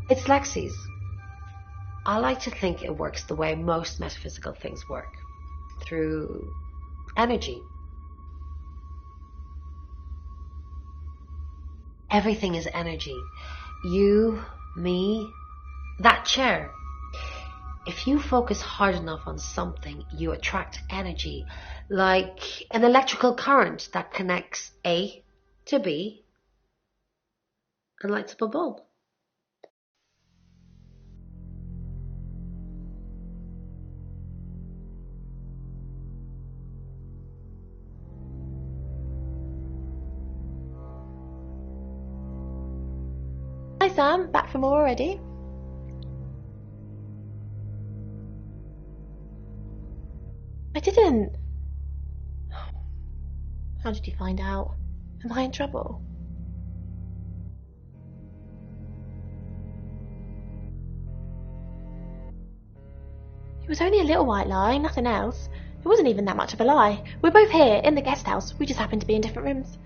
It's Lexi's. I like to think it works the way most metaphysical things work, through energy. Everything is energy. You, me, that chair. If you focus hard enough on something, you attract energy, like an electrical current that connects A to B and lights up a bulb. Hi Sam, back for more already? I didn't. How did you find out? Am I in trouble? It was only a little white lie, nothing else. It wasn't even that much of a lie. We're both here, in the guest house. We just happened to be in different rooms.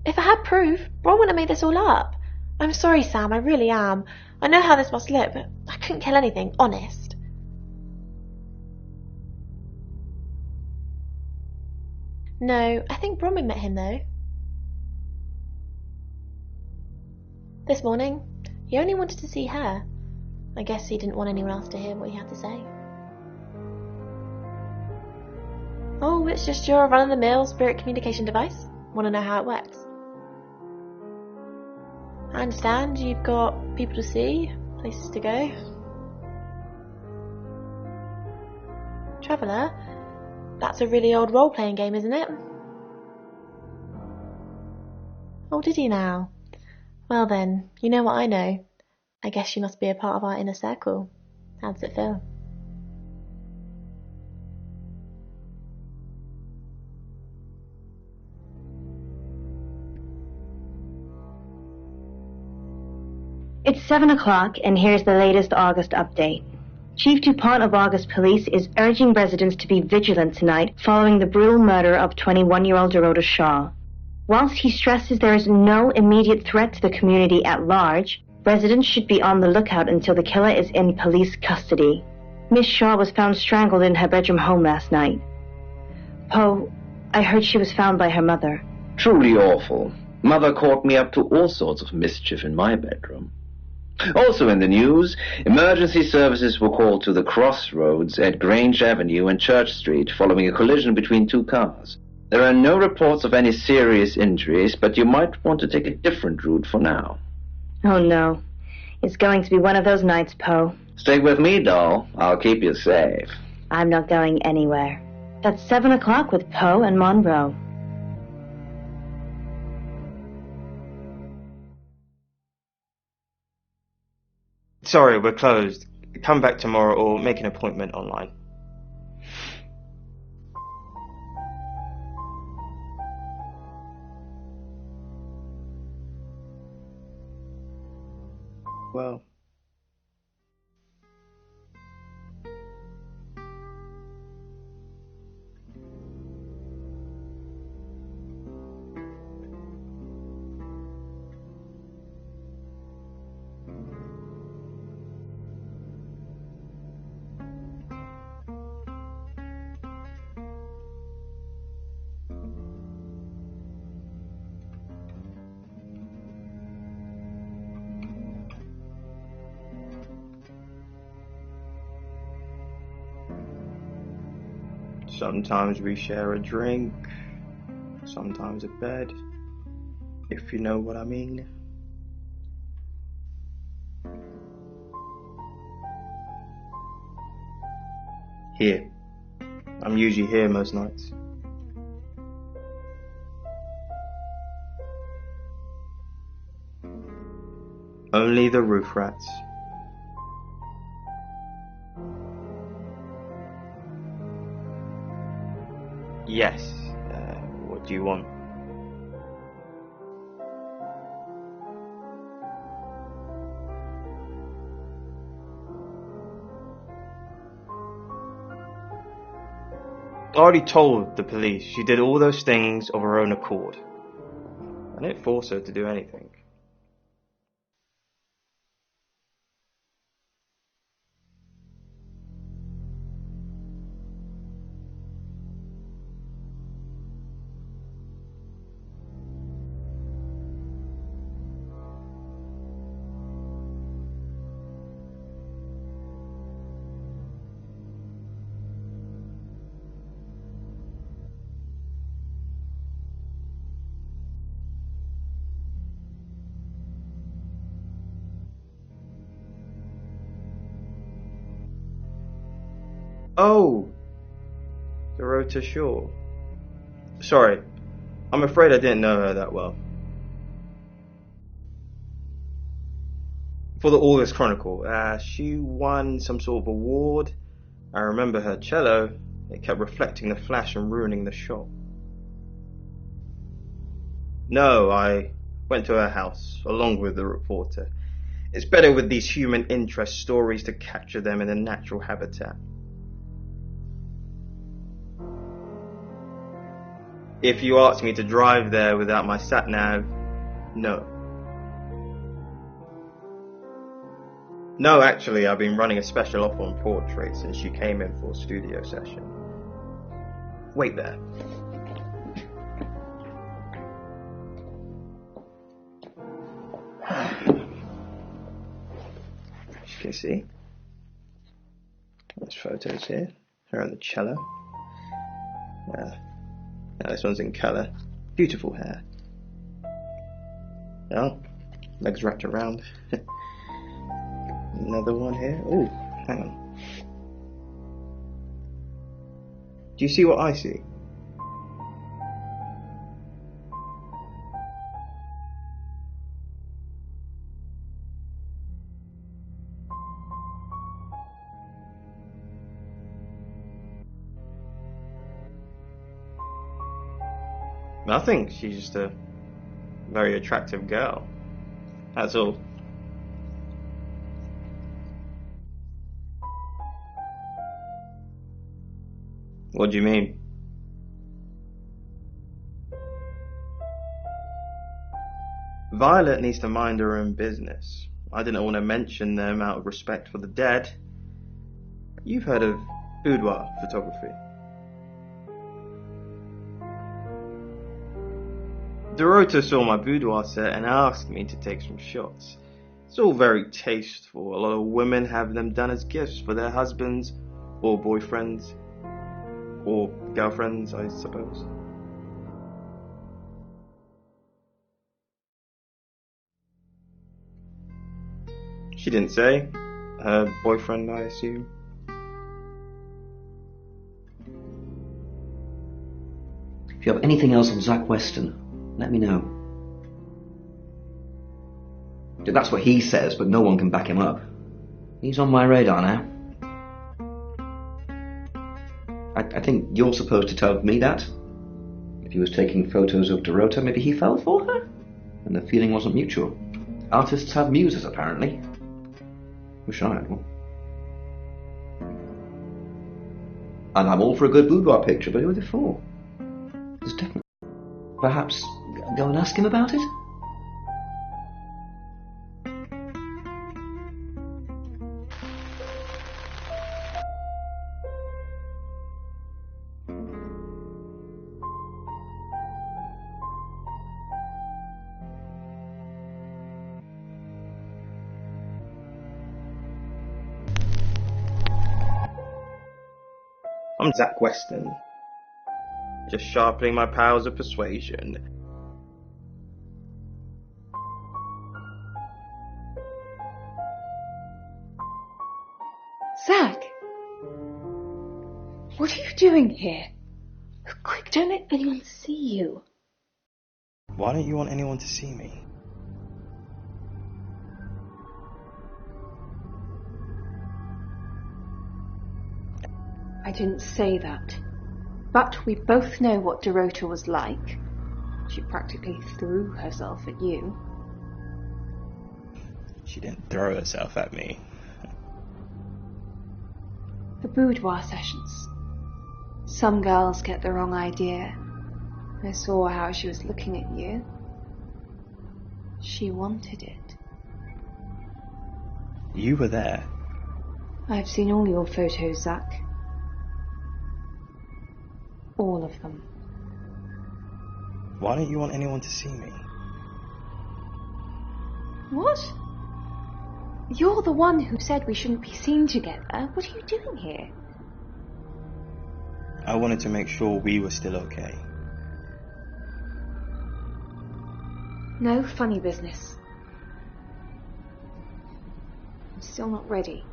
If I had proof, Ron wouldn't have made this all up. I'm sorry, Sam, I really am. I know how this must look, but I couldn't kill anything, honest. No, I think Bronwyn met him, though. This morning. He only wanted to see her. I guess he didn't want anyone else to hear what he had to say. Oh, it's just your run-of-the-mill spirit communication device. Want to know how it works? I understand you've got people to see, places to go. Traveller? That's a really old role-playing game, isn't it? Oh, did you now? Well then, you know what I know. I guess you must be a part of our inner circle. How does it feel? It's 7 o'clock, and here's the latest August update. Chief DuPont of August Police is urging residents to be vigilant tonight following the brutal murder of 21-year-old Dorota Shaw. Whilst he stresses there is no immediate threat to the community at large, residents should be on the lookout until the killer is in police custody. Miss Shaw was found strangled in her bedroom home last night. Poe, I heard she was found by her mother. Truly awful. Mother caught me up to all sorts of mischief in my bedroom. Also in the news, emergency services were called to the crossroads at Grange Avenue and Church Street following a collision between two cars. There are no reports of any serious injuries, but you might want to take a different route for now. Oh no. It's going to be one of those nights, Poe. Stay with me, doll. I'll keep you safe. I'm not going anywhere. That's 7 o'clock with Poe and Monroe. Sorry, we're closed. Come back tomorrow or make an appointment online. Well. Sometimes we share a drink, sometimes a bed, if you know what I mean. Here. I'm usually here most nights. Only the roof rats. Yes. What do you want? I already told the police she did all those things of her own accord. I didn't force her to do anything. Oh, Dorota Shaw. Sorry, I'm afraid I didn't know her that well. For the August Chronicle, she won some sort of award. I remember her cello. It kept reflecting the flash and ruining the shot. No, I went to her house, along with the reporter. It's better with these human interest stories to capture them in a natural habitat. If you ask me to drive there without my sat-nav, no. No, actually, I've been running a special offer on portraits since she came in for a studio session. Wait there. As you can see, there's photos here. Her on the cello. Now this one's in colour. Beautiful hair. Oh, legs wrapped around. Another one here. Oh, hang on. Do you see what I see? Nothing. She's just a very attractive girl. That's all. What do you mean? Violet needs to mind her own business. I didn't want to mention them out of respect for the dead. You've heard of boudoir photography. Dorota saw my boudoir set and asked me to take some shots. It's all very tasteful. A lot of women have them done as gifts for their husbands or boyfriends. Or girlfriends, I suppose. She didn't say. Her boyfriend, I assume. If you have anything else on Zach Weston, let me know. That's what he says, but no one can back him up. He's on my radar now. I think you're supposed to tell me that. If he was taking photos of Dorota, maybe he fell for her? And the feeling wasn't mutual. Artists have muses, apparently. Wish I had one. And I'm all for a good boudoir picture, but who are they for? There's definitely... Perhaps go and ask him about it? I'm Zach Weston. Just sharpening my powers of persuasion. Zach! What are you doing here? Quick, don't let anyone see you. Why don't you want anyone to see me? I didn't say that. But we both know what Dorota was like. She practically threw herself at you. She didn't throw herself at me. The boudoir sessions. Some girls get the wrong idea. I saw how she was looking at you. She wanted it. You were there. I've seen all your photos, Zach. All of them. Why don't you want anyone to see me? What? You're the one who said we shouldn't be seen together. What are you doing here? I wanted to make sure we were still okay. No funny business. I'm still not ready.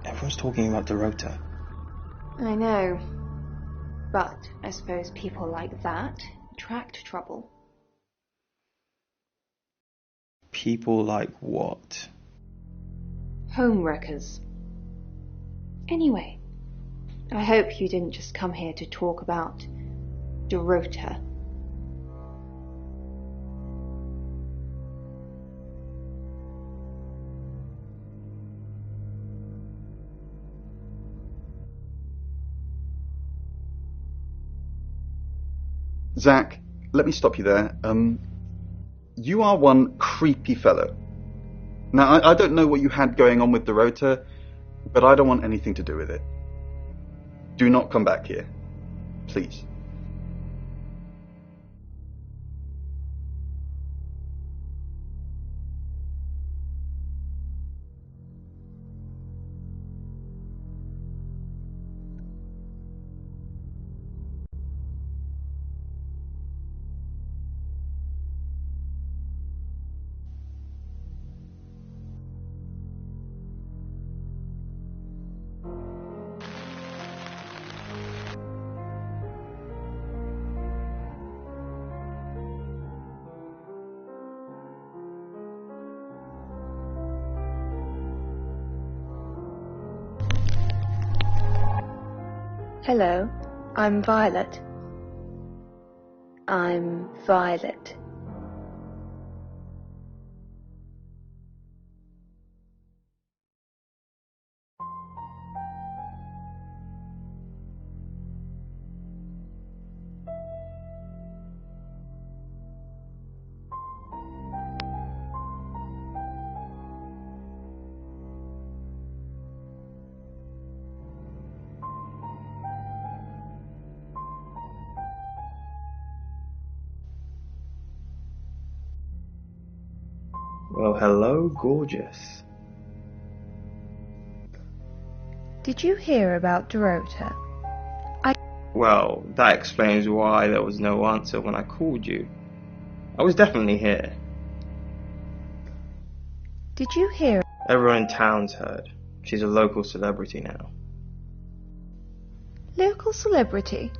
Everyone's talking about Dorota. I know. But I suppose people like that attract trouble. People like what? Homewreckers. Anyway, I hope you didn't just come here to talk about Dorota. Zach, let me stop you there. You are one creepy fellow. Now, I don't know what you had going on with Dorota, but I don't want anything to do with it. Do not come back here. Please. Hello, I'm Violet. I'm Violet. Well, hello, gorgeous. Did you hear about Dorota? Well, that explains why there was no answer when I called you. I was definitely here. Did you hear? Everyone in town's heard. She's a local celebrity now. Local celebrity?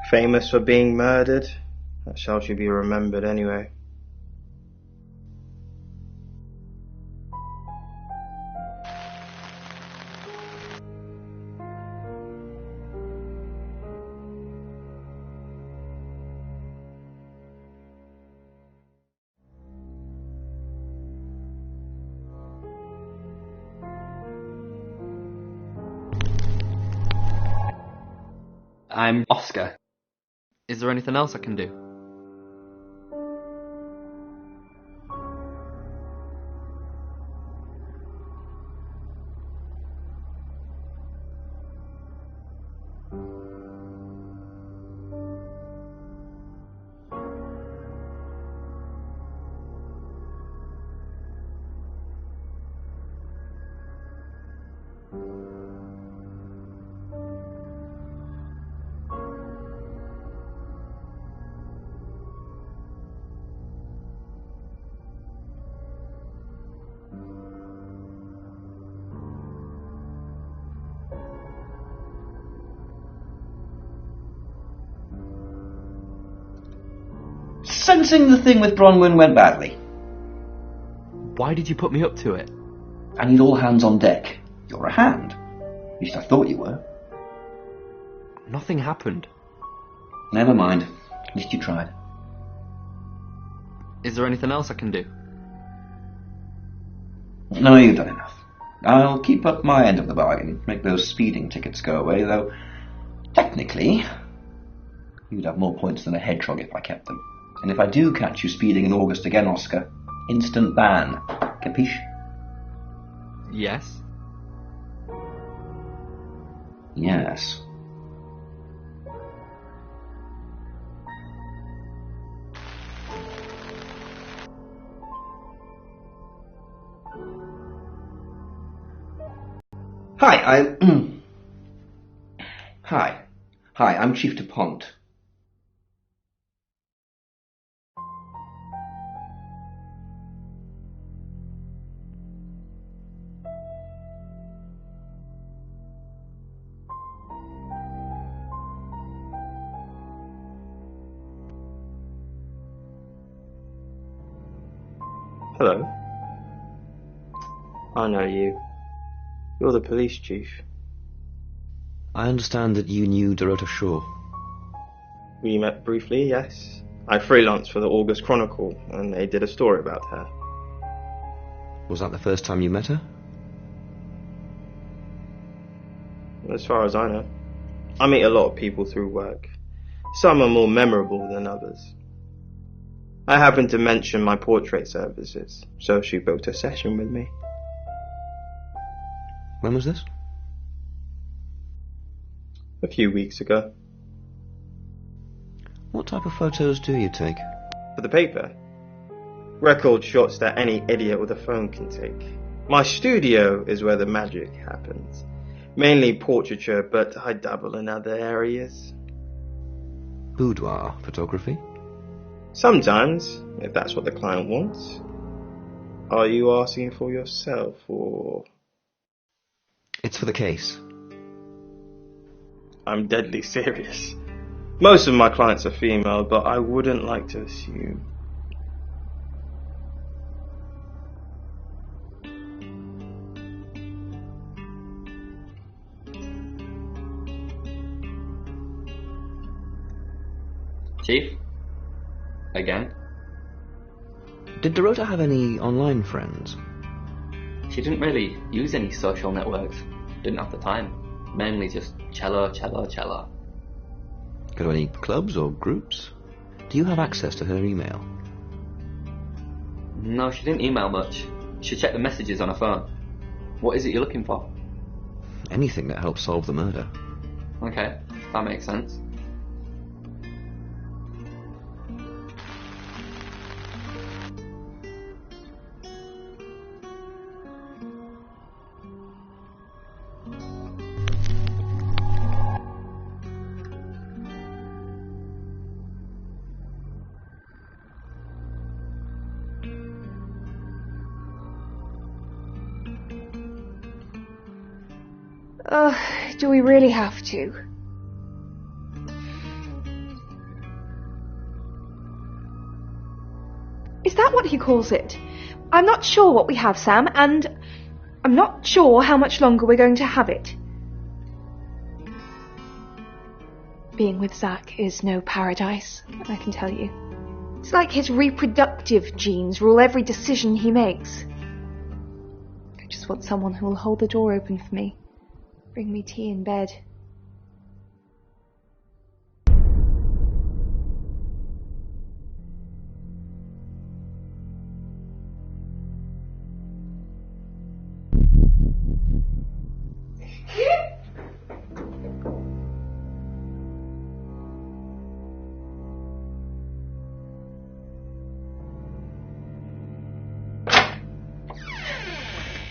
Famous for being murdered. That's how she'll be remembered anyway. I'm Oscar. Is there anything else I can do? Sensing the thing with Bronwyn went badly. Why did you put me up to it? I need all hands on deck. You're a hand. At least I thought you were. Nothing happened. Never mind. At least you tried. Is there anything else I can do? No, you've done enough. I'll keep up my end of the bargain, make those speeding tickets go away, though technically you'd have more points than a hedgehog if I kept them. And if I do catch you speeding in August again, Oscar, instant ban. Capiche? Yes. Yes. Hi, Hi, I'm Chief DuPont. Hello. I know you. You're the police chief. I understand that you knew Dorota Shaw. We met briefly, yes. I freelanced for the August Chronicle, and they did a story about her. Was that the first time you met her? As far as I know. I meet a lot of people through work. Some are more memorable than others. I happened to mention my portrait services, so she booked a session with me. When was this? A few weeks ago. What type of photos do you take? For the paper. Record shots that any idiot with a phone can take. My studio is where the magic happens. Mainly portraiture, but I dabble in other areas. Boudoir photography? Sometimes, if that's what the client wants. Are you asking for yourself, or...? It's for the case. I'm deadly serious. Most of my clients are female, but I wouldn't like to assume. Chief? Again? Did Dorota have any online friends? She didn't really use any social networks. Didn't have the time. Mainly just cello. Go to any clubs or groups? Do you have access to her email? No, she didn't email much. She checked the messages on her phone. What is it you're looking for? Anything that helps solve the murder. Okay, that makes sense. Do we really have to? Is that what he calls it? I'm not sure what we have, Sam, and I'm not sure how much longer we're going to have it. Being with Zach is no paradise, I can tell you. It's like his reproductive genes rule every decision he makes. I just want someone who will hold the door open for me. Bring me tea in bed.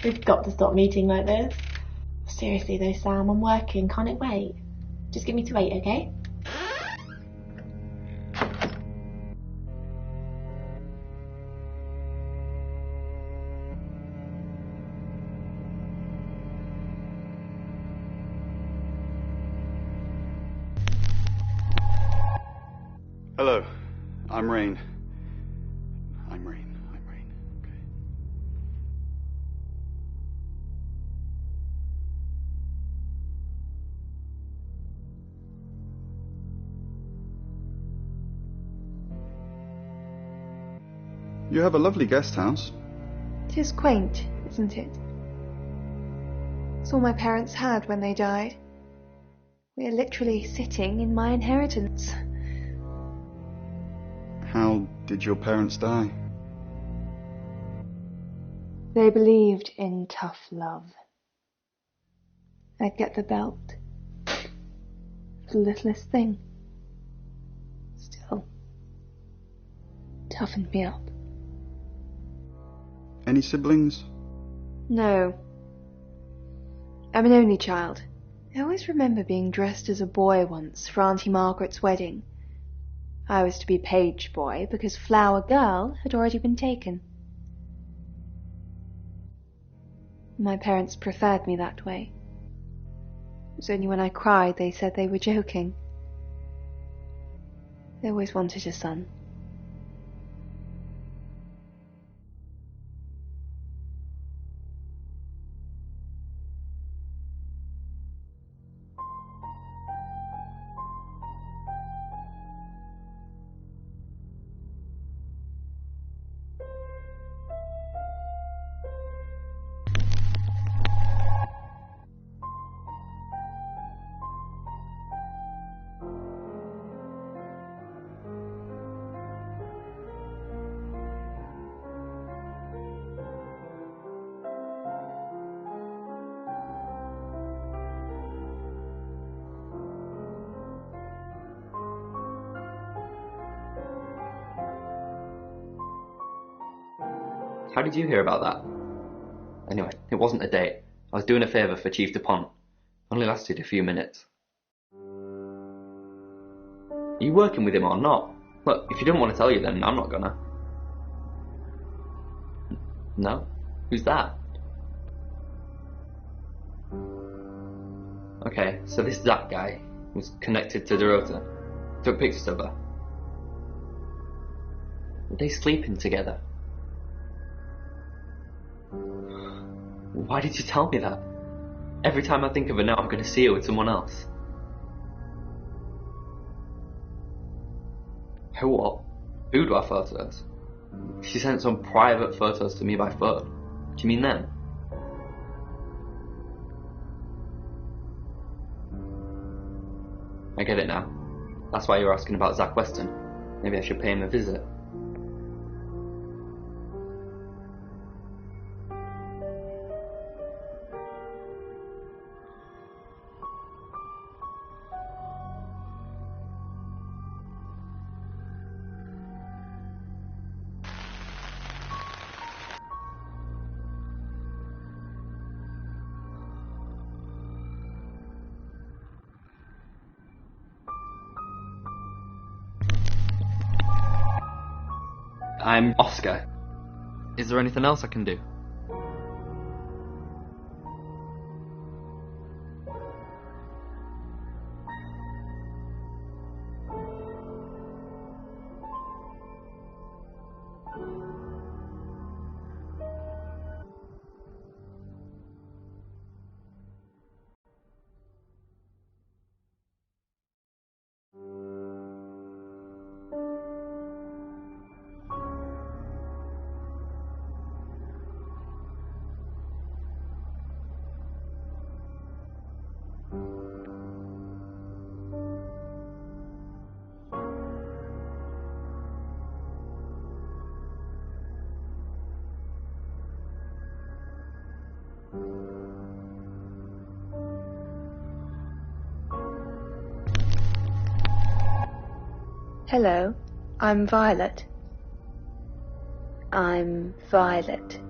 We've got to stop meeting like this. Seriously though, Sam, I'm working. Can't it wait? Just give me to 8, okay? Hello, I'm Rain. I'm Rain. Okay. You have a lovely guest house. It is quaint, isn't it? It's all my parents had when they died. We are literally sitting in my inheritance. How did your parents die? They believed in tough love. I'd get the belt. The littlest thing. Still, toughened me up. Any siblings? No. I'm an only child. I always remember being dressed as a boy once for Auntie Margaret's wedding. I was to be page boy because flower girl had already been taken. My parents preferred me that way. It was only when I cried they said they were joking. They always wanted a son. How did you hear about that? Anyway, it wasn't a date. I was doing a favour for Chief DuPont. Only lasted a few minutes. Are you working with him or not? Look, if you don't want to tell you, then I'm not gonna. No? Who's that? Okay, so this Zach guy was connected to Dorota. Took pictures of her. Were they sleeping together? Why did you tell me that? Every time I think of her now, I'm going to see her with someone else. What? Boudoir photos? She sent some private photos to me by phone. Do you mean them? I get it now. That's why you're asking about Zach Weston. Maybe I should pay him a visit. I'm Oscar. Is there anything else I can do? Hello, I'm Violet. I'm Violet.